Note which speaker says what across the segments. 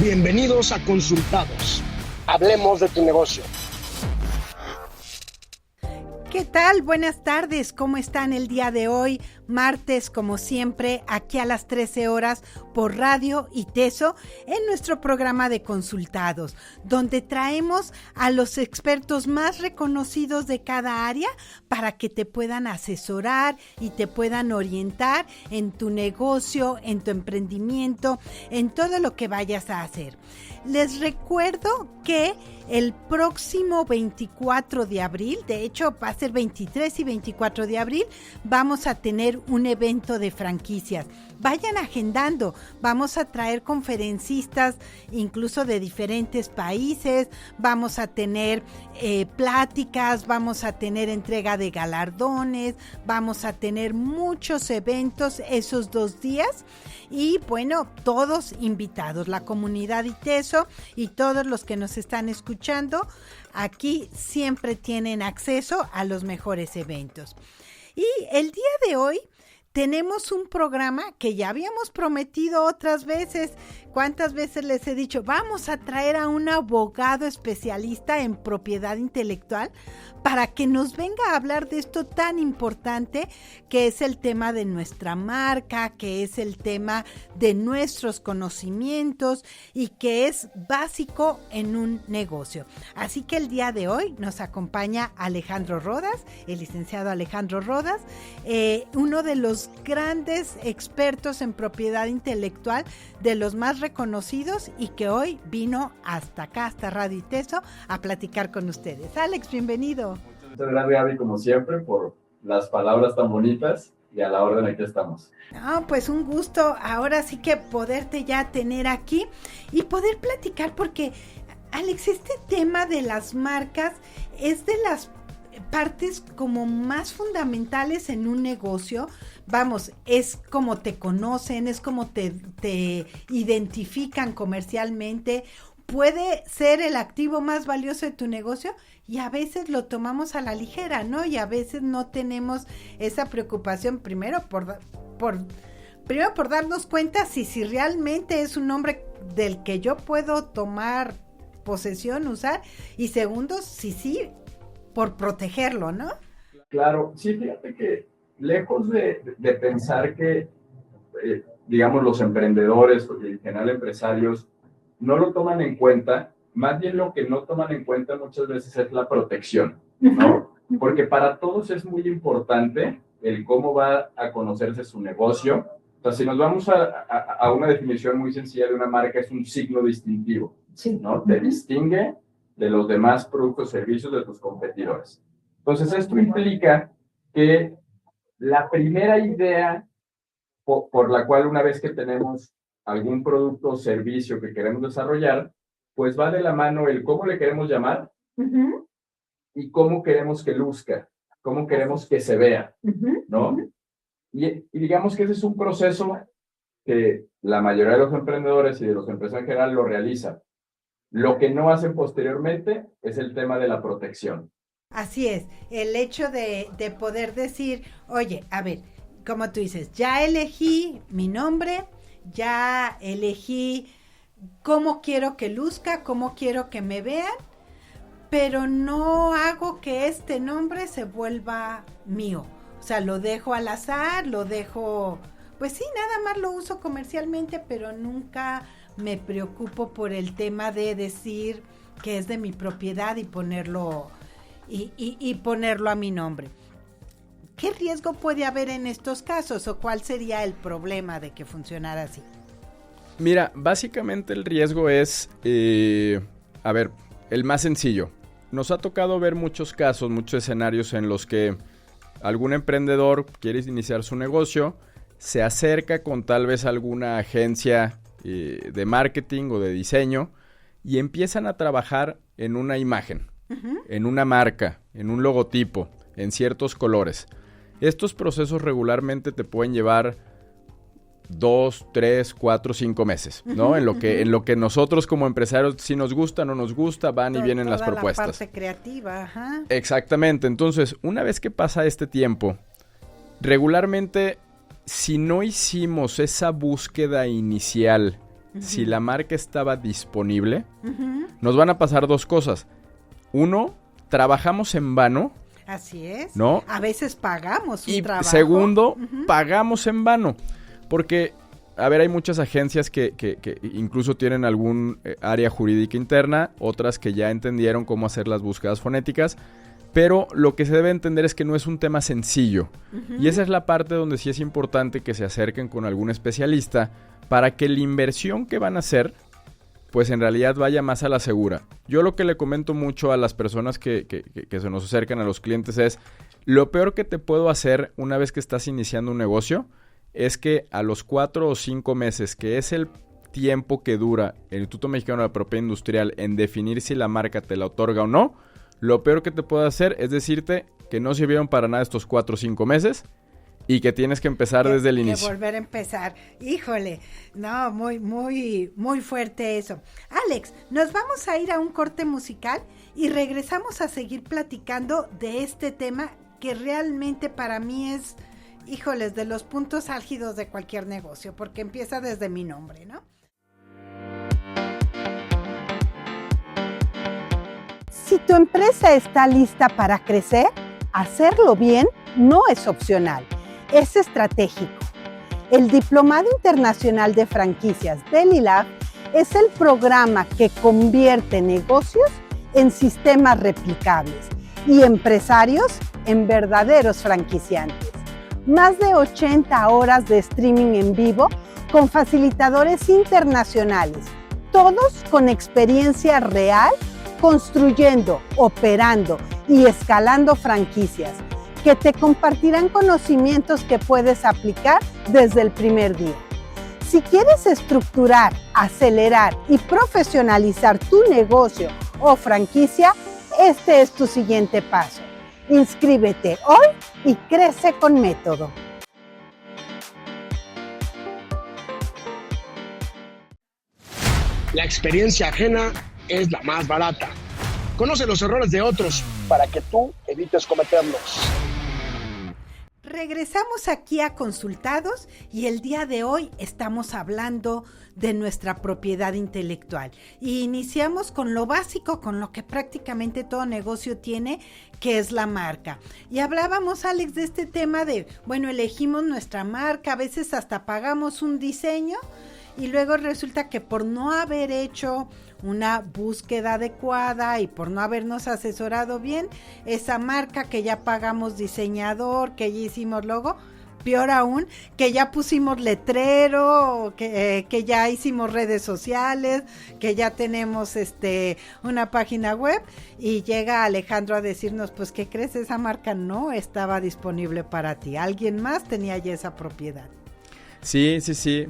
Speaker 1: Bienvenidos a Consultados. Hablemos de tu negocio.
Speaker 2: ¿Qué tal? Buenas tardes, ¿cómo están el día de hoy? Martes, como siempre, aquí a las 13 horas por Radio ITESO en nuestro programa de Consultados, donde traemos a los expertos más reconocidos de cada área para que te puedan asesorar y te puedan orientar en tu negocio, en tu emprendimiento, en todo lo que vayas a hacer. Les recuerdo que el próximo 24 de abril, de hecho va a ser 23 y 24 de abril, vamos a tener un evento de franquicias. Vayan agendando, vamos a traer conferencistas incluso de diferentes países, vamos a tener pláticas, vamos a tener entrega de galardones, vamos a tener muchos eventos esos 2 días y bueno, todos invitados, la comunidad ITESO y todos los que nos están escuchando, aquí siempre tienen acceso a los mejores eventos. Y el día de hoy tenemos un programa que ya habíamos prometido otras veces. ¿Cuántas veces les he dicho? Vamos a traer a un abogado especialista en propiedad intelectual para que nos venga a hablar de esto tan importante que es el tema de nuestra marca, que es el tema de nuestros conocimientos y que es básico en un negocio. Así que el día de hoy nos acompaña Alejandro Rodas, el licenciado Alejandro Rodas, uno de los grandes expertos en propiedad intelectual, de los más reconocidos y que hoy vino hasta acá, hasta Radio ITESO, a platicar con ustedes. Alex, bienvenido.
Speaker 3: Muchas gracias, Gaby, como siempre, por las palabras tan bonitas y a la orden aquí estamos.
Speaker 2: No, pues un gusto, ahora sí que poderte ya tener aquí y poder platicar porque, Alex, este tema de las marcas es de las partes como más fundamentales en un negocio. Vamos, es como te conocen, es como te identifican comercialmente. Puede ser el activo más valioso de tu negocio y a veces lo tomamos a la ligera, ¿no? Y a veces no tenemos esa preocupación primero por darnos cuenta si realmente es un nombre del que yo puedo tomar posesión, usar, y segundo, sí, por protegerlo, ¿no?
Speaker 3: Claro, sí, fíjate que lejos de pensar que, digamos, los emprendedores o en general empresarios no lo toman en cuenta, más bien lo que no toman en cuenta muchas veces es la protección, ¿no? Porque para todos es muy importante el cómo va a conocerse su negocio. O sea, si nos vamos a una definición muy sencilla de una marca, es un signo distintivo, ¿no? Te distingue de los demás productos y servicios de tus competidores. Entonces, esto implica que la primera idea por la cual una vez que tenemos algún producto o servicio que queremos desarrollar, pues va de la mano el cómo le queremos llamar y cómo queremos que luzca, cómo queremos que se vea, ¿no? Y digamos que ese es un proceso que la mayoría de los emprendedores y de los empresarios en general lo realizan. Lo que no hacen posteriormente es el tema de la protección.
Speaker 2: Así es, el hecho de poder decir, oye, a ver, como tú dices, ya elegí mi nombre, ya elegí cómo quiero que luzca, cómo quiero que me vean, pero no hago que este nombre se vuelva mío. O sea, lo dejo al azar, lo dejo, pues sí, nada más lo uso comercialmente, pero nunca me preocupo por el tema de decir que es de mi propiedad y ponerlo ponerlo a mi nombre. ¿Qué riesgo puede haber en estos casos o cuál sería el problema de que funcionara así?
Speaker 4: Mira, básicamente el riesgo es, el más sencillo. Nos ha tocado ver muchos casos, muchos escenarios en los que algún emprendedor quiere iniciar su negocio, se acerca con tal vez alguna agencia de marketing o de diseño y empiezan a trabajar en una imagen, en una marca, en un logotipo, en ciertos colores. Estos procesos regularmente te pueden llevar 2, 3, 4, 5 meses, ¿no? En lo que nosotros como empresarios, si nos gusta o no nos gusta, van y vienen las propuestas.
Speaker 2: La parte creativa, ajá.
Speaker 4: Exactamente. Entonces, una vez que pasa este tiempo, regularmente, si no hicimos esa búsqueda inicial si la marca estaba disponible,
Speaker 2: Ujú.
Speaker 4: nos van a pasar dos cosas. Uno, trabajamos en vano,
Speaker 2: Así es.
Speaker 4: ¿no?
Speaker 2: A veces pagamos un
Speaker 4: y
Speaker 2: trabajo.
Speaker 4: segundo,
Speaker 2: Ujú.
Speaker 4: pagamos en vano. Porque, a ver, hay muchas agencias que incluso tienen algún área jurídica interna, otras que ya entendieron cómo hacer las búsquedas fonéticas, pero lo que se debe entender es que no es un tema sencillo.
Speaker 2: Ujú.
Speaker 4: Y esa es la parte donde sí es importante que se acerquen con algún especialista para que la inversión que van a hacer, pues en realidad vaya más a la segura. Yo lo que le comento mucho a las personas que se nos acercan, a los clientes, es lo peor que te puedo hacer una vez que estás iniciando un negocio es que a los 4 o 5 meses, que es el tiempo que dura el Instituto Mexicano de la Propiedad Industrial en definir si la marca te la otorga o no, lo peor que te puedo hacer es decirte que no sirvieron para nada estos 4 o 5 meses y que tienes que empezar desde el inicio.
Speaker 2: Que volver a empezar. Híjole, no, muy fuerte eso. Alex, nos vamos a ir a un corte musical y regresamos a seguir platicando de este tema que realmente para mí es, híjoles, de los puntos álgidos de cualquier negocio, porque empieza desde mi nombre, ¿no? Si tu empresa está lista para crecer, hacerlo bien no es opcional, es estratégico. El Diplomado Internacional de Franquicias del ILAB es el programa que convierte negocios en sistemas replicables y empresarios en verdaderos franquiciantes. Más de 80 horas de streaming en vivo con facilitadores internacionales, todos con experiencia real, construyendo, operando y escalando franquicias, que te compartirán conocimientos que puedes aplicar desde el primer día. Si quieres estructurar, acelerar y profesionalizar tu negocio o franquicia, este es tu siguiente paso. Inscríbete hoy y crece con método.
Speaker 1: La experiencia ajena es la más barata. Conoce los errores de otros para que tú evites cometerlos.
Speaker 2: Regresamos aquí a Consultados y el día de hoy estamos hablando de nuestra propiedad intelectual. Y iniciamos con lo básico, con lo que prácticamente todo negocio tiene, que es la marca. Y hablábamos, Alex, de este tema de, bueno, elegimos nuestra marca, a veces hasta pagamos un diseño y luego resulta que por no haber hecho una búsqueda adecuada y por no habernos asesorado bien, esa marca que ya pagamos diseñador, que ya hicimos logo, peor aún, que ya pusimos letrero, que ya hicimos redes sociales, que ya tenemos una página web, y llega Alejandro a decirnos, pues, ¿qué crees? Esa marca no estaba disponible para ti, alguien más tenía ya esa propiedad.
Speaker 4: Sí,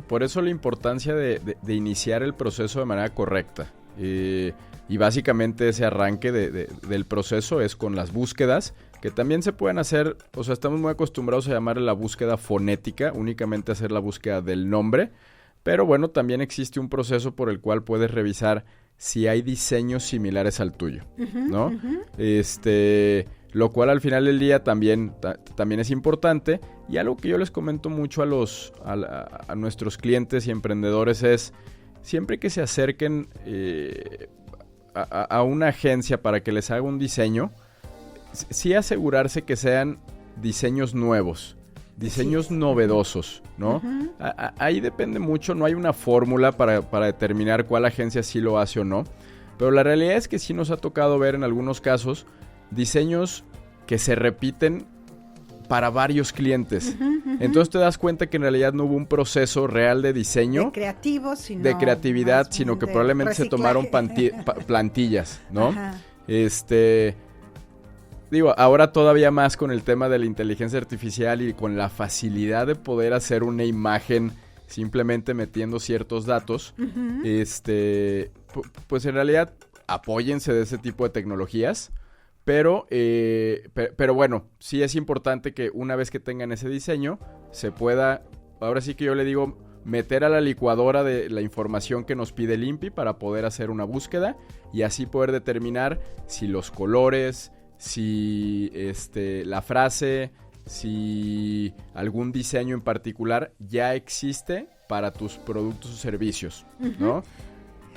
Speaker 4: por eso la importancia de iniciar el proceso de manera correcta. Y básicamente ese arranque del proceso es con las búsquedas, que también se pueden hacer, o sea, estamos muy acostumbrados a llamarle la búsqueda fonética, únicamente hacer la búsqueda del nombre, pero bueno, también existe un proceso por el cual puedes revisar si hay diseños similares al tuyo, ¿no? Uh-huh. Lo cual al final del día también es importante, y algo que yo les comento mucho a nuestros clientes y emprendedores es, siempre que se acerquen a una agencia para que les haga un diseño, sí asegurarse que sean diseños nuevos, diseños novedosos, ¿no? Uh-huh. Ahí depende mucho, no hay una fórmula para determinar cuál agencia sí lo hace o no, pero la realidad es que sí nos ha tocado ver en algunos casos diseños que se repiten para varios clientes. Uh-huh, uh-huh. Entonces te das cuenta que en realidad no hubo un proceso real de diseño, de creatividad, sino que probablemente reciclaje. Se tomaron plantillas, ¿no? Uh-huh. Digo, ahora todavía más con el tema de la inteligencia artificial y con la facilidad de poder hacer una imagen simplemente metiendo ciertos datos, uh-huh. Pues en realidad apóyense de ese tipo de tecnologías. Pero bueno, sí es importante que una vez que tengan ese diseño, se pueda, ahora sí que yo le digo, meter a la licuadora de la información que nos pide el INPI para poder hacer una búsqueda y así poder determinar si los colores, si la frase, si algún diseño en particular ya existe para tus productos o servicios, ¿no?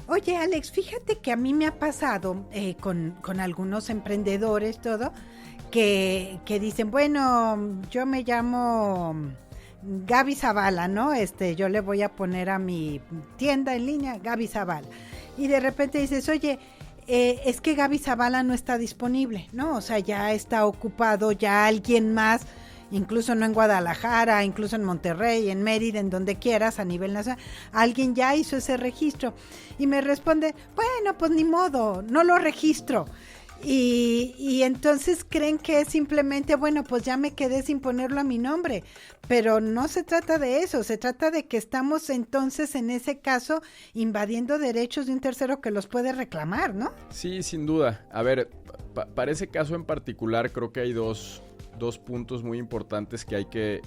Speaker 2: Oye, Alex, fíjate que a mí me ha pasado con algunos emprendedores, todo, que dicen, bueno, yo me llamo Gaby Zavala, ¿no? Yo le voy a poner a mi tienda en línea Gaby Zavala. Y de repente dices, oye, es que Gaby Zavala no está disponible, ¿no? O sea, ya está ocupado, ya alguien más, incluso no en Guadalajara, incluso en Monterrey, en Mérida, en donde quieras, a nivel nacional, alguien ya hizo ese registro. Y me responde, bueno, pues ni modo, no lo registro. Y entonces creen que es simplemente, bueno, pues ya me quedé sin ponerlo a mi nombre, pero no se trata de eso, se trata de que estamos entonces en ese caso invadiendo derechos de un tercero que los puede reclamar, ¿no?
Speaker 4: Sí, sin duda. A ver, para ese caso en particular creo que hay dos puntos muy importantes que hay que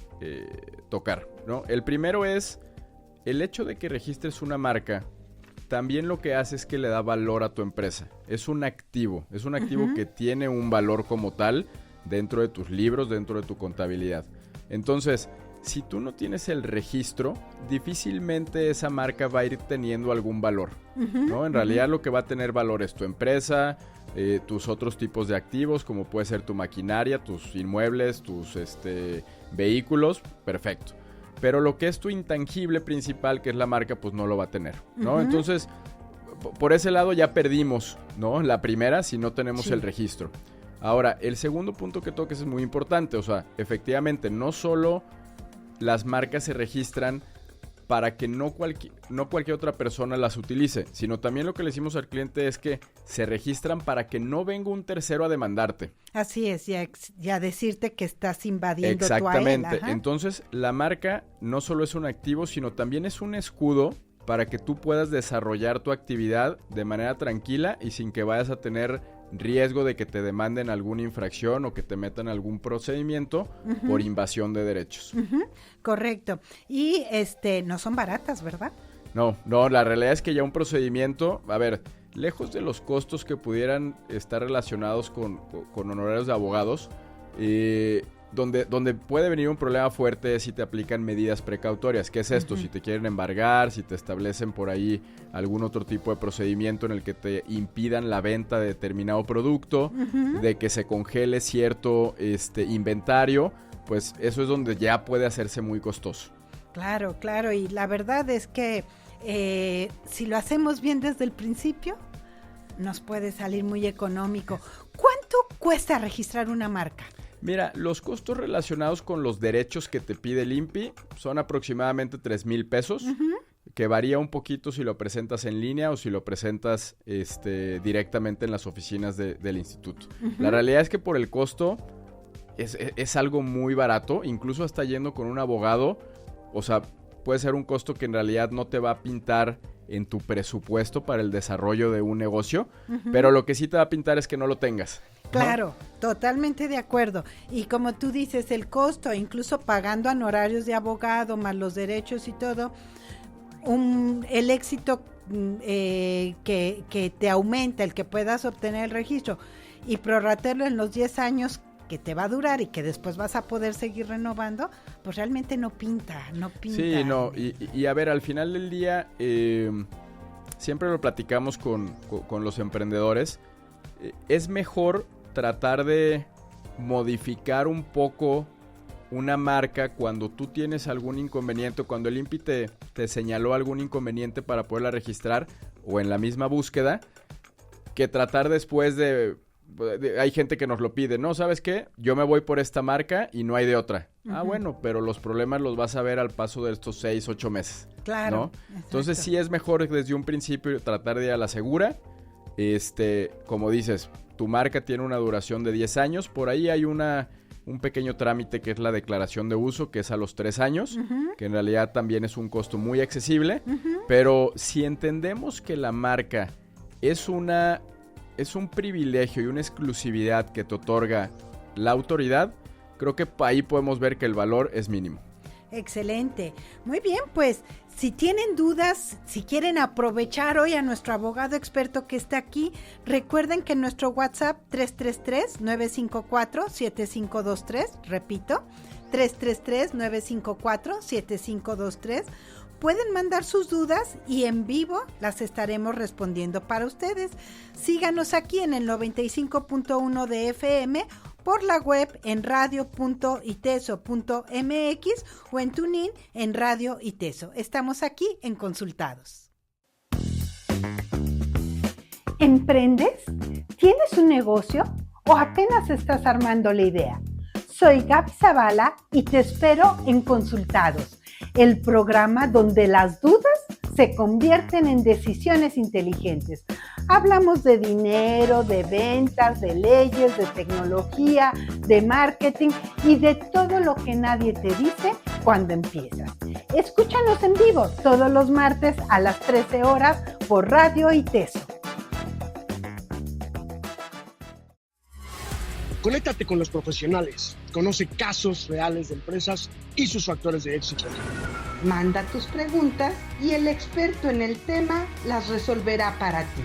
Speaker 4: tocar, ¿no? El primero es el hecho de que registres una marca. También lo que hace es que le da valor a tu empresa. Es un activo que tiene un valor como tal dentro de tus libros, dentro de tu contabilidad. Entonces, si tú no tienes el registro, difícilmente esa marca va a ir teniendo algún valor, ¿no? En realidad lo que va a tener valor es tu empresa, tus otros tipos de activos, como puede ser tu maquinaria, tus inmuebles, tus vehículos, perfecto. Pero lo que es tu intangible principal, que es la marca, pues no lo va a tener, ¿no? Entonces, por ese lado ya perdimos, ¿no? La primera, si no tenemos el registro. Ahora, el segundo punto que toques es muy importante. O sea, efectivamente, no solo las marcas se registran para que no cualquier otra persona las utilice, sino también lo que le decimos al cliente es que se registran para que no venga un tercero a demandarte.
Speaker 2: Así es, y a decirte que estás invadiendo
Speaker 4: exactamente.
Speaker 2: tú a él.
Speaker 4: Entonces, la marca no solo es un activo, sino también es un escudo para que tú puedas desarrollar tu actividad de manera tranquila y sin que vayas a tener riesgo de que te demanden alguna infracción o que te metan algún procedimiento por invasión de derechos.
Speaker 2: Correcto. Y no son baratas, ¿verdad?
Speaker 4: No, la realidad es que ya un procedimiento, a ver, lejos de los costos que pudieran estar relacionados con honorarios de abogados, donde puede venir un problema fuerte es si te aplican medidas precautorias. ¿Qué es esto? Si te quieren embargar, si te establecen por ahí algún otro tipo de procedimiento en el que te impidan la venta de determinado producto, de que se congele cierto inventario, pues eso es donde ya puede hacerse muy costoso.
Speaker 2: Claro, y la verdad es que si lo hacemos bien desde el principio, nos puede salir muy económico. ¿Cuánto cuesta registrar una marca?
Speaker 4: Mira, los costos relacionados con los derechos que te pide el INPI son aproximadamente 3,000 pesos, que varía un poquito si lo presentas en línea o si lo presentas directamente en las oficinas del instituto. La realidad es que por el costo es algo muy barato, incluso hasta yendo con un abogado, o sea, puede ser un costo que en realidad no te va a pintar en tu presupuesto para el desarrollo de un negocio, pero lo que sí te va a pintar es que no lo tengas.
Speaker 2: Claro, totalmente de acuerdo. Y como tú dices, el costo, incluso pagando honorarios de abogado, más los derechos y todo, el éxito que te aumenta, el que puedas obtener el registro y prorratearlo en los 10 años que te va a durar y que después vas a poder seguir renovando, pues realmente no pinta.
Speaker 4: Sí, no, y a ver, al final del día, siempre lo platicamos con los emprendedores, es mejor tratar de modificar un poco una marca cuando tú tienes algún inconveniente, cuando el INPI te señaló algún inconveniente para poderla registrar o en la misma búsqueda, que tratar después hay gente que nos lo pide, ¿no? ¿Sabes qué? Yo me voy por esta marca y no hay de otra. Ah, bueno, pero los problemas los vas a ver al paso de estos 6, 8 meses.
Speaker 2: Claro.
Speaker 4: ¿No? Entonces sí es mejor desde un principio tratar de ir a la segura. Como dices, tu marca tiene una duración de 10 años. Por ahí hay un pequeño trámite que es la declaración de uso, que es a los 3 años, que en realidad también es un costo muy accesible. Pero si entendemos que la marca es un privilegio y una exclusividad que te otorga la autoridad, creo que ahí podemos ver que el valor es mínimo.
Speaker 2: Excelente. Muy bien, pues si tienen dudas, si quieren aprovechar hoy a nuestro abogado experto que está aquí, recuerden que nuestro WhatsApp 333-954-7523, repito, 333-954-7523, pueden mandar sus dudas y en vivo las estaremos respondiendo para ustedes. Síganos aquí en el 95.1 de FM, por la web en radio.iteso.mx o en TuneIn en Radio Iteso. Estamos aquí en Consultados. ¿Emprendes? ¿Tienes un negocio o apenas estás armando la idea? Soy Gaby Zavala y te espero en Consultados, el programa donde las dudas se convierten en decisiones inteligentes. Hablamos de dinero, de ventas, de leyes, de tecnología, de marketing y de todo lo que nadie te dice cuando empiezas. Escúchanos en vivo todos los martes a las 13 horas por Radio Iteso.
Speaker 1: Conéctate con los profesionales, conoce casos reales de empresas y sus factores de éxito.
Speaker 2: Manda tus preguntas y el experto en el tema las resolverá para ti.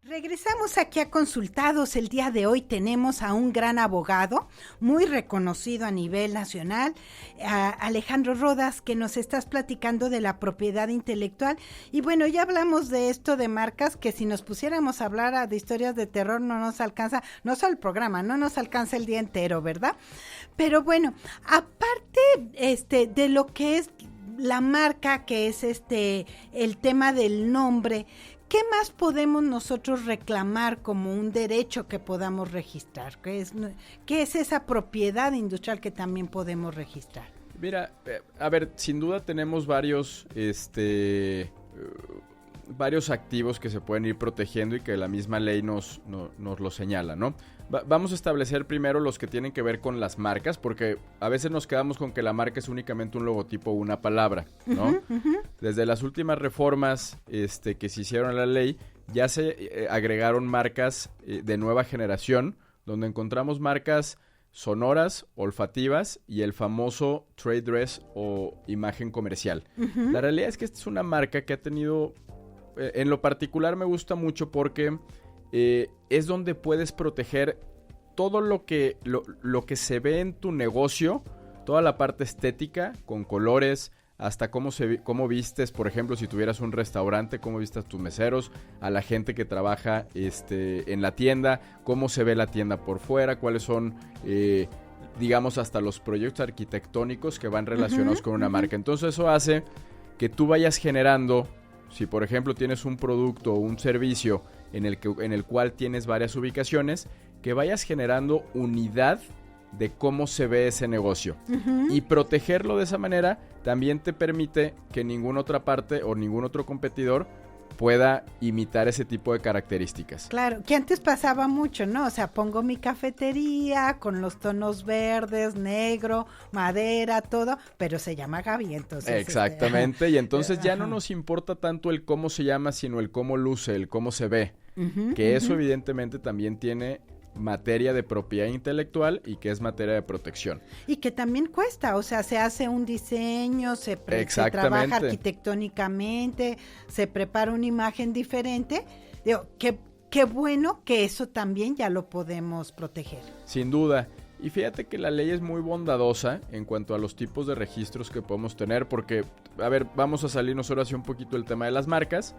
Speaker 2: Regresamos aquí a Consultados. El día de hoy tenemos a un gran abogado, muy reconocido a nivel nacional, a Alejandro Rodas, que nos estás platicando de la propiedad intelectual. Y bueno, ya hablamos de esto de marcas, que si nos pusiéramos a hablar de historias de terror no nos alcanza, no solo el programa, no nos alcanza el día entero, ¿verdad? Pero bueno, aparte de lo que es la marca, que es el tema del nombre, ¿qué más podemos nosotros reclamar como un derecho que podamos registrar? ¿Qué es esa propiedad industrial que también podemos registrar?
Speaker 4: Mira, a ver, sin duda tenemos varios activos que se pueden ir protegiendo y que la misma ley nos lo señala, ¿no? Vamos a establecer primero los que tienen que ver con las marcas, porque a veces nos quedamos con que la marca es únicamente un logotipo o una palabra, ¿no? Desde las últimas reformas que se hicieron a la ley, ya se agregaron marcas de nueva generación, donde encontramos marcas sonoras, olfativas y el famoso trade dress o imagen comercial. La realidad es que esta es una marca que ha tenido, en lo particular me gusta mucho porque es donde puedes proteger todo lo que se ve en tu negocio, toda la parte estética, con colores, hasta cómo vistes, por ejemplo, si tuvieras un restaurante, cómo vistas tus meseros, a la gente que trabaja en la tienda, cómo se ve la tienda por fuera, cuáles son, digamos, hasta los proyectos arquitectónicos que van relacionados con una marca. Entonces eso hace que tú vayas generando, si por ejemplo tienes un producto o un servicio en el cual tienes varias ubicaciones, que vayas generando unidad de cómo se ve ese negocio. Y protegerlo de esa manera también te permite que ninguna otra parte o ningún otro competidor pueda imitar ese tipo de características.
Speaker 2: Claro, que antes pasaba mucho, ¿no? O sea, pongo mi cafetería con los tonos verdes, negro, madera, todo, pero se llama Gaby, entonces.
Speaker 4: Exactamente, y entonces ya no nos importa tanto el cómo se llama, sino el cómo luce, el cómo se ve. Que eso evidentemente también tiene materia de propiedad intelectual y que es materia de protección. Y
Speaker 2: que también cuesta, o sea, se hace un diseño, se trabaja arquitectónicamente, se prepara una imagen diferente. Digo, qué bueno que eso también ya lo podemos proteger.
Speaker 4: Sin duda. Y fíjate que la ley es muy bondadosa en cuanto a los tipos de registros que podemos tener, porque, a ver, vamos a salirnos ahora hacia un poquito el tema de las marcas.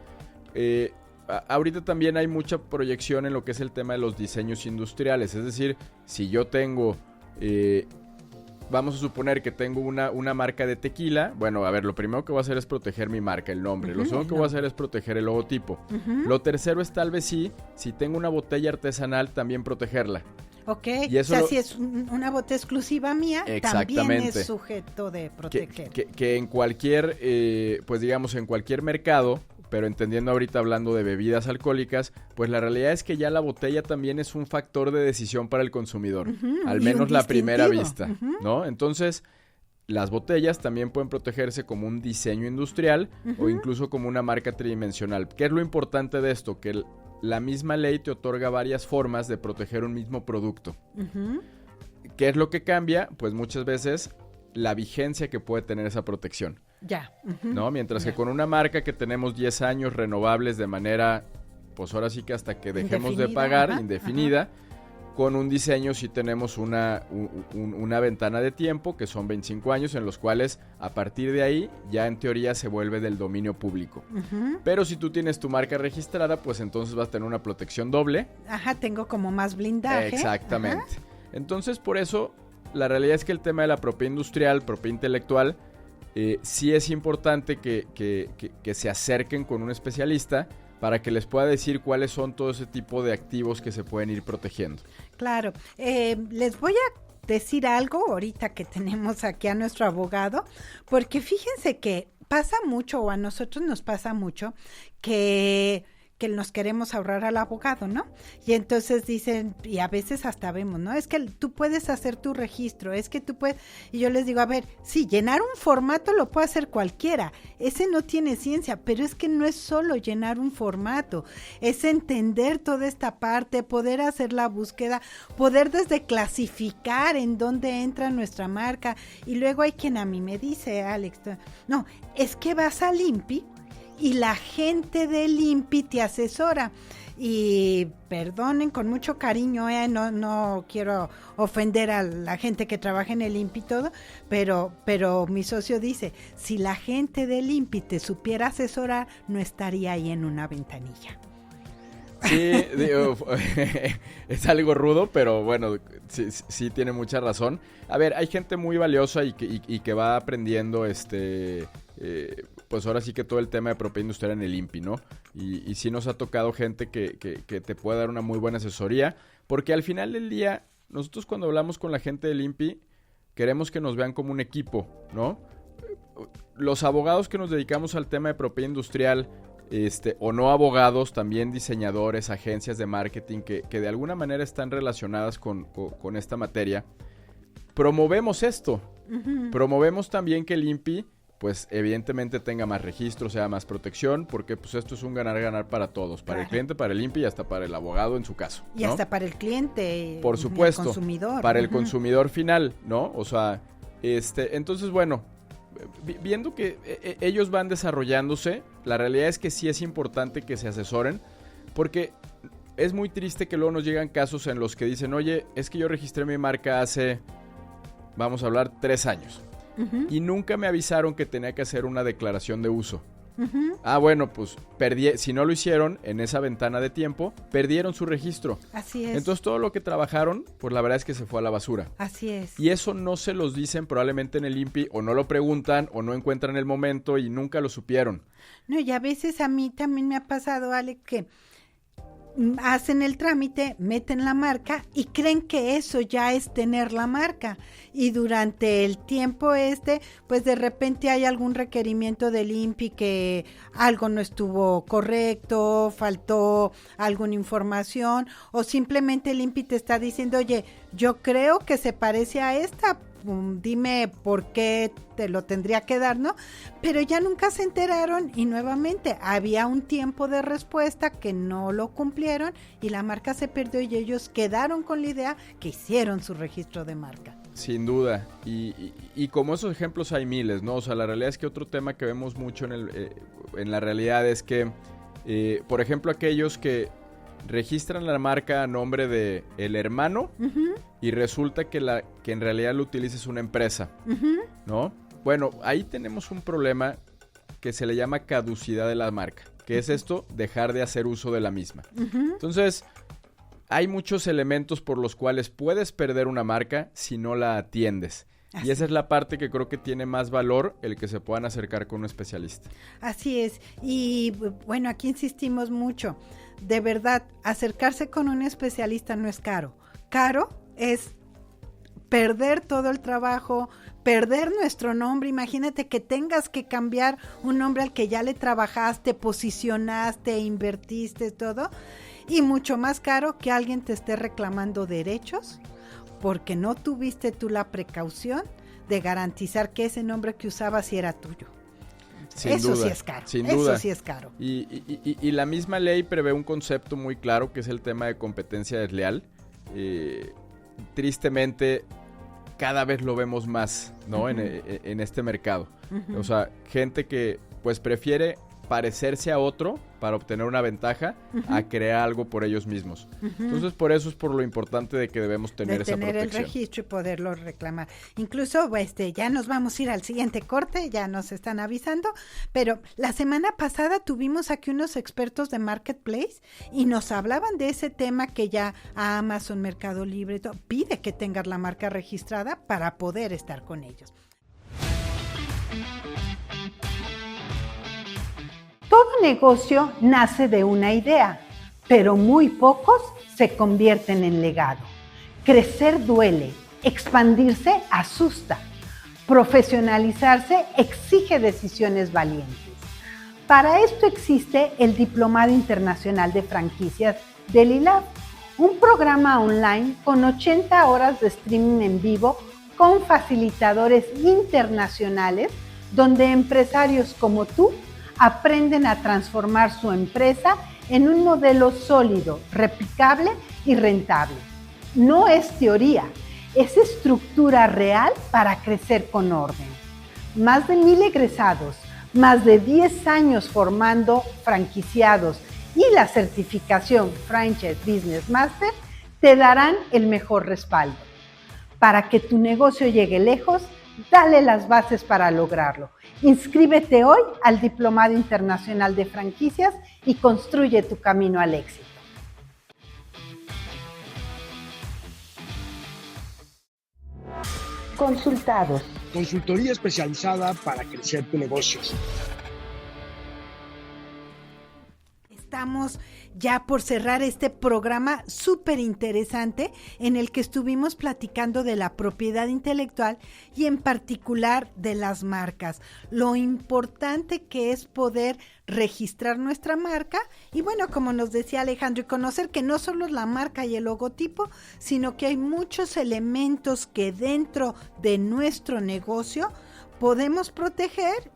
Speaker 4: Ahorita también hay mucha proyección en lo que es el tema de los diseños industriales, es decir, si yo tengo, vamos a suponer que tengo una marca de tequila, bueno, a ver, lo primero que voy a hacer es proteger mi marca, el nombre, lo segundo que voy a hacer es proteger el logotipo, lo tercero es tal vez si tengo una botella artesanal, también protegerla.
Speaker 2: Ok, y eso si es una botella exclusiva mía, también es sujeto de proteger.
Speaker 4: Que en cualquier, pues digamos, en cualquier mercado, pero entendiendo ahorita hablando de bebidas alcohólicas, pues la realidad es que ya la botella también es un factor de decisión para el consumidor, al menos la primera vista, ¿no? Entonces, las botellas también pueden protegerse como un diseño industrial o incluso como una marca tridimensional. ¿Qué es lo importante de esto? Que la misma ley te otorga varias formas de proteger un mismo producto. ¿Qué es lo que cambia? Pues muchas veces la vigencia que puede tener esa protección.
Speaker 2: Ya.
Speaker 4: ¿No? Mientras que con una marca que tenemos 10 años renovables de manera, pues ahora sí que hasta que dejemos de pagar, indefinida, Con un diseño sí tenemos una ventana de tiempo, que son 25 años, en los cuales a partir de ahí ya en teoría se vuelve del dominio público. Uh-huh. Pero si tú tienes tu marca registrada, pues entonces vas a tener una protección doble.
Speaker 2: Ajá, tengo como más blindaje.
Speaker 4: Exactamente.
Speaker 2: Ajá.
Speaker 4: Entonces, por eso, la realidad es que el tema de la propiedad industrial, propiedad intelectual, sí es importante que se acerquen con un especialista para que les pueda decir cuáles son todo ese tipo de activos que se pueden ir protegiendo.
Speaker 2: Claro. Les voy a decir algo ahorita que tenemos aquí a nuestro abogado, porque fíjense que pasa mucho, o a nosotros nos pasa mucho, que nos queremos ahorrar al abogado, ¿no? Y entonces dicen, y a veces hasta vemos, ¿no? Es que tú puedes hacer tu registro, es que tú puedes, y yo les digo, a ver, sí, llenar un formato lo puede hacer cualquiera, ese no tiene ciencia, pero es que no es solo llenar un formato, es entender toda esta parte, poder hacer la búsqueda, poder desde clasificar en dónde entra nuestra marca, y luego hay quien a mí me dice, Alex, no, es que vas al INPI, y la gente del INPI te asesora. Y perdonen, con mucho cariño, no quiero ofender a la gente que trabaja en el INPI y todo, pero mi socio dice, si la gente del INPI te supiera asesorar, no estaría ahí en una ventanilla.
Speaker 4: Sí, digo, es algo rudo, pero bueno, sí tiene mucha razón. A ver, hay gente muy valiosa y que va aprendiendo pues ahora sí que todo el tema de propiedad industrial en el INPI, ¿no? Y sí nos ha tocado gente que te puede dar una muy buena asesoría, porque al final del día, nosotros cuando hablamos con la gente del INPI, queremos que nos vean como un equipo, ¿no? Los abogados que nos dedicamos al tema de propiedad industrial, o no abogados, también diseñadores, agencias de marketing que de alguna manera están relacionadas con esta materia, promovemos esto. Uh-huh. Promovemos también que el INPI pues evidentemente tenga más registro, sea más protección, porque pues esto es un ganar-ganar para todos, para el cliente, para el INPI y hasta para el abogado en su caso, ¿no?
Speaker 2: Y hasta para el cliente,
Speaker 4: por supuesto,
Speaker 2: el consumidor.
Speaker 4: Para el consumidor final, ¿no? O sea, entonces bueno, viendo que ellos van desarrollándose, la realidad es que sí es importante que se asesoren, porque es muy triste que luego nos llegan casos en los que dicen, oye, es que yo registré mi marca hace, vamos a hablar, 3 años. Uh-huh. Y nunca me avisaron que tenía que hacer una declaración de uso. Uh-huh. Ah, bueno, pues si no lo hicieron en esa ventana de tiempo, perdieron su registro.
Speaker 2: Así es.
Speaker 4: Entonces todo lo que trabajaron, pues la verdad es que se fue a la basura.
Speaker 2: Así es.
Speaker 4: Y eso no se los dicen probablemente en el INPI, o no lo preguntan, o no encuentran el momento y nunca lo supieron.
Speaker 2: No, y a veces a mí también me ha pasado, Alex, que hacen el trámite, meten la marca y creen que eso ya es tener la marca, y durante el tiempo pues de repente hay algún requerimiento del INPI que algo no estuvo correcto, faltó alguna información, o simplemente el INPI te está diciendo, oye, yo creo que se parece a esta, dime por qué te lo tendría que dar, ¿no? Pero ya nunca se enteraron y nuevamente había un tiempo de respuesta que no lo cumplieron y la marca se perdió y ellos quedaron con la idea que hicieron su registro de marca.
Speaker 4: Sin duda, y como esos ejemplos hay miles, ¿no? O sea, la realidad es que otro tema que vemos mucho en la realidad es que, por ejemplo, aquellos que registran la marca a nombre de el hermano, uh-huh, y resulta que en realidad lo utiliza una empresa, uh-huh, ¿no? Bueno, ahí tenemos un problema que se le llama caducidad de la marca, que es esto, dejar de hacer uso de la misma. Uh-huh. Entonces, hay muchos elementos por los cuales puedes perder una marca si no la atiendes. Así. Y esa es la parte que creo que tiene más valor, el que se puedan acercar con un especialista.
Speaker 2: Así es, y bueno, aquí insistimos mucho. De verdad, acercarse con un especialista no es caro. Caro es perder todo el trabajo, perder nuestro nombre. Imagínate que tengas que cambiar un nombre al que ya le trabajaste, posicionaste, invertiste, todo. Y mucho más caro que alguien te esté reclamando derechos porque no tuviste tú la precaución de garantizar que ese nombre que usabas sí era tuyo.
Speaker 4: Sin duda,
Speaker 2: sí es caro.
Speaker 4: Sin duda.
Speaker 2: Eso sí es caro.
Speaker 4: Y la misma ley prevé un concepto muy claro que es el tema de competencia desleal. Tristemente, cada vez lo vemos más, ¿no? Uh-huh. En este mercado. Uh-huh. O sea, gente que pues prefiere parecerse a otro para obtener una ventaja a crear algo por ellos mismos. Entonces, por eso es por lo importante de que debemos tener esa protección.
Speaker 2: El registro y poderlo reclamar. Incluso, ya nos vamos a ir al siguiente corte, ya nos están avisando, pero la semana pasada tuvimos aquí unos expertos de Marketplace y nos hablaban de ese tema que ya Amazon, Mercado Libre, pide que tengas la marca registrada para poder estar con ellos. Todo negocio nace de una idea, pero muy pocos se convierten en legado. Crecer duele, expandirse asusta, profesionalizarse exige decisiones valientes. Para esto existe el Diplomado Internacional de Franquicias del ILAB, un programa online con 80 horas de streaming en vivo con facilitadores internacionales donde empresarios como tú aprenden a transformar su empresa en un modelo sólido, replicable y rentable. No es teoría, es estructura real para crecer con orden. Más de 1,000 egresados, más de 10 años formando franquiciados y la certificación Franchise Business Master te darán el mejor respaldo. Para que tu negocio llegue lejos, dale las bases para lograrlo. Inscríbete hoy al Diplomado Internacional de Franquicias y construye tu camino al éxito. Consultados.
Speaker 1: Consultoría especializada para crecer tu negocio.
Speaker 2: Estamos ya por cerrar este programa súper interesante en el que estuvimos platicando de la propiedad intelectual y en particular de las marcas. Lo importante que es poder registrar nuestra marca y bueno, como nos decía Alejandro, y conocer que no solo es la marca y el logotipo, sino que hay muchos elementos que dentro de nuestro negocio podemos proteger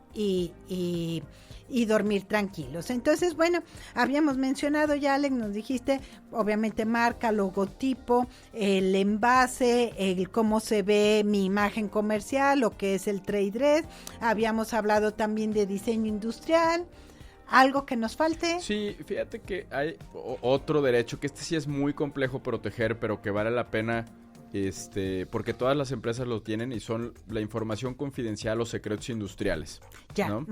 Speaker 2: y dormir tranquilos. Entonces, bueno, habíamos mencionado ya, Alex, nos dijiste, obviamente marca, logotipo, el envase, el cómo se ve mi imagen comercial, lo que es el trade dress. Habíamos hablado también de diseño industrial. ¿Algo que nos falte?
Speaker 4: Sí, fíjate que hay otro derecho que sí es muy complejo proteger, pero que vale la pena, porque todas las empresas lo tienen y son la información confidencial o secretos industriales.
Speaker 2: Ya.
Speaker 4: ¿No?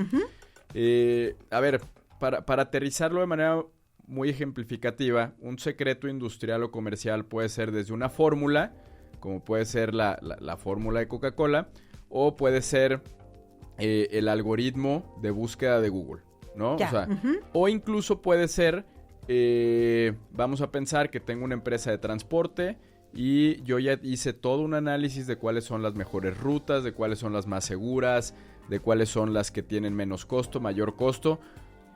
Speaker 4: A ver, para aterrizarlo de manera muy ejemplificativa, un secreto industrial o comercial puede ser desde una fórmula, como puede ser la fórmula de Coca-Cola, o puede ser el algoritmo de búsqueda de Google, ¿no?
Speaker 2: Ya.
Speaker 4: O sea, o incluso puede ser, vamos a pensar que tengo una empresa de transporte y yo ya hice todo un análisis de cuáles son las mejores rutas, de cuáles son las más seguras, de cuáles son las que tienen menos costo, mayor costo.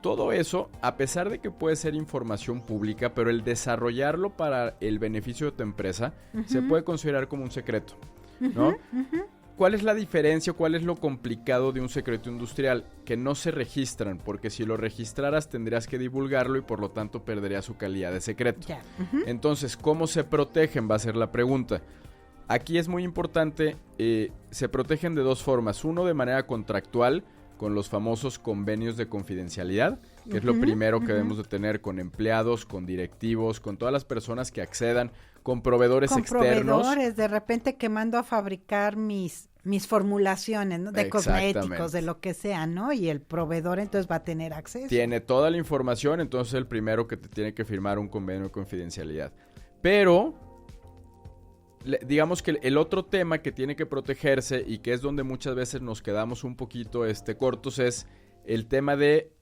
Speaker 4: Todo eso, a pesar de que puede ser información pública, pero el desarrollarlo para el beneficio de tu empresa se puede considerar como un secreto, ¿no? ¿Cuál es la diferencia o cuál es lo complicado de un secreto industrial? Que no se registran, porque si lo registraras tendrías que divulgarlo y por lo tanto perdería su calidad de secreto.
Speaker 2: Ya.
Speaker 4: Entonces, ¿cómo se protegen? Va a ser la pregunta. Aquí es muy importante, se protegen de dos formas. Uno, de manera contractual, con los famosos convenios de confidencialidad, que es lo primero que debemos de tener con empleados, con directivos, con todas las personas que accedan, con proveedores externos.
Speaker 2: Proveedores, de repente que mando a fabricar mis formulaciones, ¿no? De cosméticos, de lo que sea, ¿no? Y el proveedor entonces va a tener acceso.
Speaker 4: Tiene toda la información, entonces el primero que te tiene que firmar un convenio de confidencialidad. Pero digamos que el otro tema que tiene que protegerse y que es donde muchas veces nos quedamos un poquito cortos es el tema de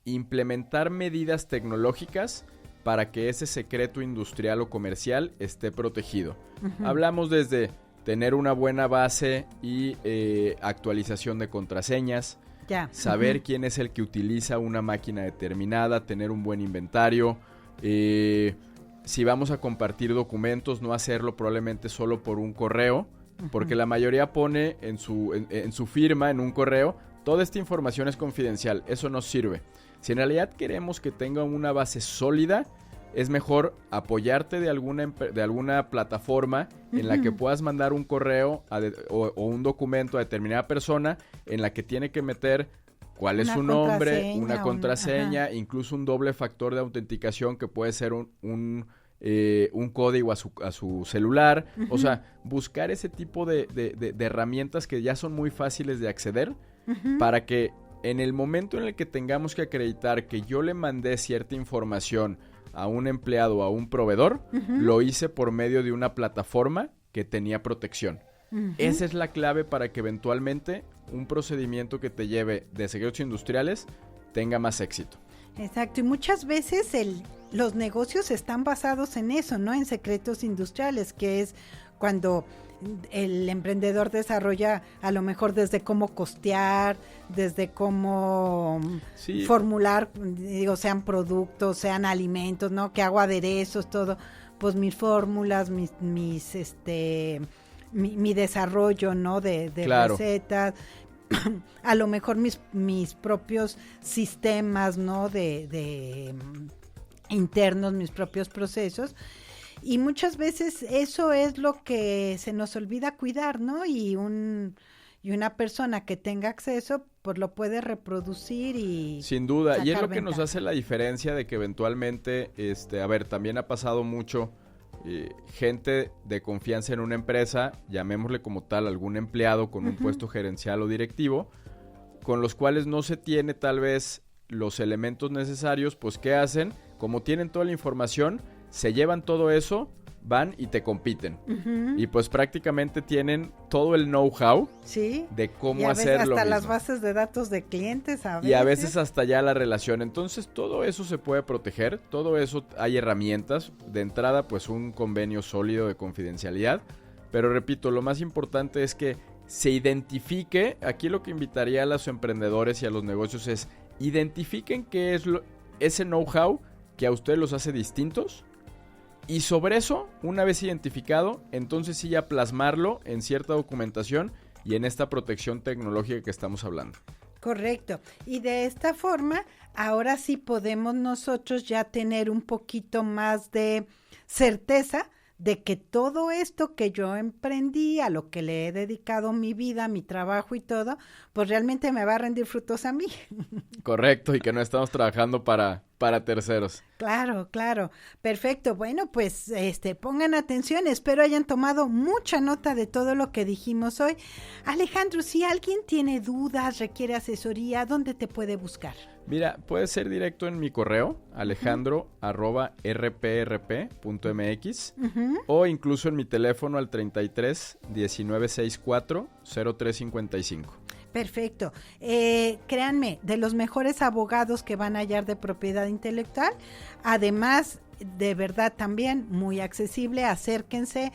Speaker 4: implementar medidas tecnológicas para que ese secreto industrial o comercial esté protegido. Hablamos desde tener una buena base y actualización de contraseñas, saber quién es el que utiliza una máquina determinada, tener un buen inventario, si vamos a compartir documentos, no hacerlo probablemente solo por un correo, porque la mayoría pone en su firma, en un correo, toda esta información es confidencial, eso no sirve. Si en realidad queremos que tenga una base sólida, es mejor apoyarte de alguna plataforma en la que puedas mandar un correo o un documento a determinada persona en la que tiene que meter cuál es su nombre, una contraseña, incluso un doble factor de autenticación que puede ser un código a su celular. O sea, buscar ese tipo de herramientas que ya son muy fáciles de acceder para que en el momento en el que tengamos que acreditar que yo le mandé cierta información a un empleado o a un proveedor, lo hice por medio de una plataforma que tenía protección. Esa es la clave para que eventualmente un procedimiento que te lleve de secretos industriales tenga más éxito.
Speaker 2: Exacto, y muchas veces los negocios están basados en eso, ¿no? En secretos industriales, que es cuando el emprendedor desarrolla a lo mejor desde cómo costear, desde cómo formular, digo, sean productos, sean alimentos, ¿no? Que hago aderezos, todo, pues mis fórmulas, mi desarrollo, ¿no? De recetas, a lo mejor mis propios sistemas, ¿no? De internos, mis propios procesos. Y muchas veces eso es lo que se nos olvida cuidar, ¿no? Y una persona que tenga acceso, pues lo puede reproducir y
Speaker 4: sin duda, y es lo que
Speaker 2: ventaja.
Speaker 4: nos hace la diferencia de que eventualmente, también ha pasado mucho, gente de confianza en una empresa, llamémosle como tal algún empleado con un puesto gerencial o directivo, con los cuales no se tiene tal vez los elementos necesarios, pues ¿qué hacen? Como tienen toda la información, se llevan todo eso, van y te compiten. Y pues prácticamente tienen todo el know-how de cómo hacer lo mismo.
Speaker 2: Hasta las bases de datos de clientes a veces.
Speaker 4: Y a veces hasta ya la relación. Entonces todo eso se puede proteger, todo eso hay herramientas. De entrada pues un convenio sólido de confidencialidad. Pero repito, lo más importante es que se identifique. Aquí lo que invitaría a los emprendedores y a los negocios es identifiquen qué es ese know-how que a ustedes los hace distintos. Y sobre eso, una vez identificado, entonces sí ya plasmarlo en cierta documentación y en esta protección tecnológica que estamos hablando.
Speaker 2: Correcto. Y de esta forma, ahora sí podemos nosotros ya tener un poquito más de certeza de que todo esto que yo emprendí, a lo que le he dedicado mi vida, mi trabajo y todo, pues realmente me va a rendir frutos a mí.
Speaker 4: Correcto, y que no estamos trabajando para terceros.
Speaker 2: Claro, claro. Perfecto. Bueno, pues pongan atención. Espero hayan tomado mucha nota de todo lo que dijimos hoy. Alejandro, si alguien tiene dudas, requiere asesoría, ¿dónde te puede buscar?
Speaker 4: Mira, puede ser directo en mi correo, alejandro@rprp.mx, o incluso en mi teléfono al 33 19 64 0355.
Speaker 2: Perfecto. Créanme, de los mejores abogados que van a hallar de propiedad intelectual, además, de verdad también muy accesible, acérquense,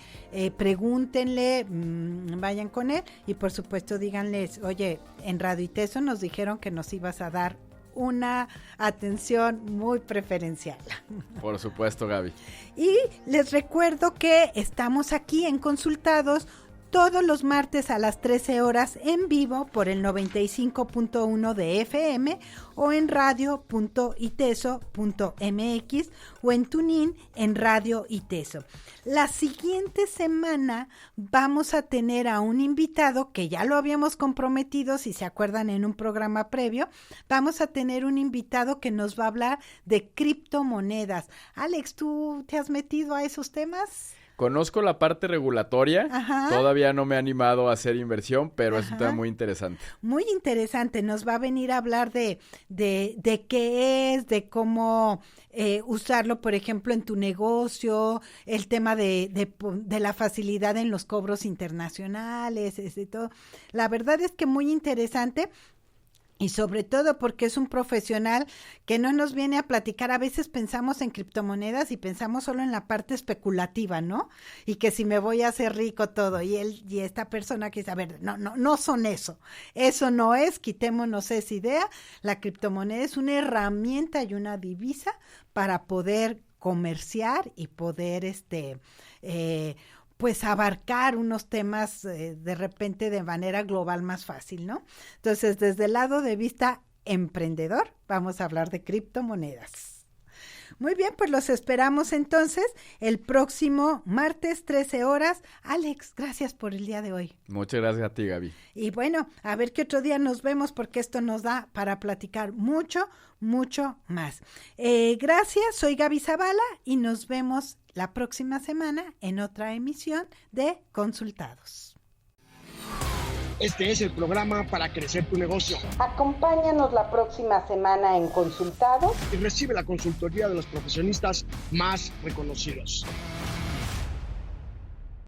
Speaker 2: pregúntenle, vayan con él y por supuesto díganles, oye, en Radio Iteso nos dijeron que nos ibas a dar una atención muy preferencial.
Speaker 4: Por supuesto, Gaby.
Speaker 2: Y les recuerdo que estamos aquí en Consultados todos los martes a las 13 horas en vivo por el 95.1 de FM o en radio.iteso.mx o en TuneIn en Radio Iteso. La siguiente semana vamos a tener a un invitado que ya lo habíamos comprometido, si se acuerdan en un programa previo, vamos a tener un invitado que nos va a hablar de criptomonedas. Alex, ¿tú te has metido a esos temas?
Speaker 4: Conozco la parte regulatoria, todavía no me he animado a hacer inversión, pero es un tema muy interesante. Muy
Speaker 2: interesante, nos va a venir a hablar de qué es, de cómo usarlo, por ejemplo, en tu negocio, el tema de la facilidad en los cobros internacionales, todo. La verdad es que muy interesante. Y sobre todo porque es un profesional que no nos viene a platicar. A veces pensamos en criptomonedas y pensamos solo en la parte especulativa, ¿no? Y que si me voy a hacer rico todo. Y esta persona que dice, a ver, no son eso. Eso no es, quitémonos esa idea. La criptomoneda es una herramienta y una divisa para poder comerciar y poder pues abarcar unos temas de repente de manera global más fácil, ¿no? Entonces, desde el lado de vista emprendedor, vamos a hablar de criptomonedas. Muy bien, pues los esperamos entonces el próximo martes 13 horas. Alex, gracias por el día de hoy.
Speaker 4: Muchas gracias a ti, Gaby.
Speaker 2: Y bueno, a ver qué otro día nos vemos porque esto nos da para platicar mucho más. Gracias, soy Gaby Zavala y nos vemos la próxima semana en otra emisión de Consultados.
Speaker 1: Este es el programa para crecer tu negocio.
Speaker 2: Acompáñanos la próxima semana en Consultados
Speaker 1: Y recibe la consultoría de los profesionistas más reconocidos.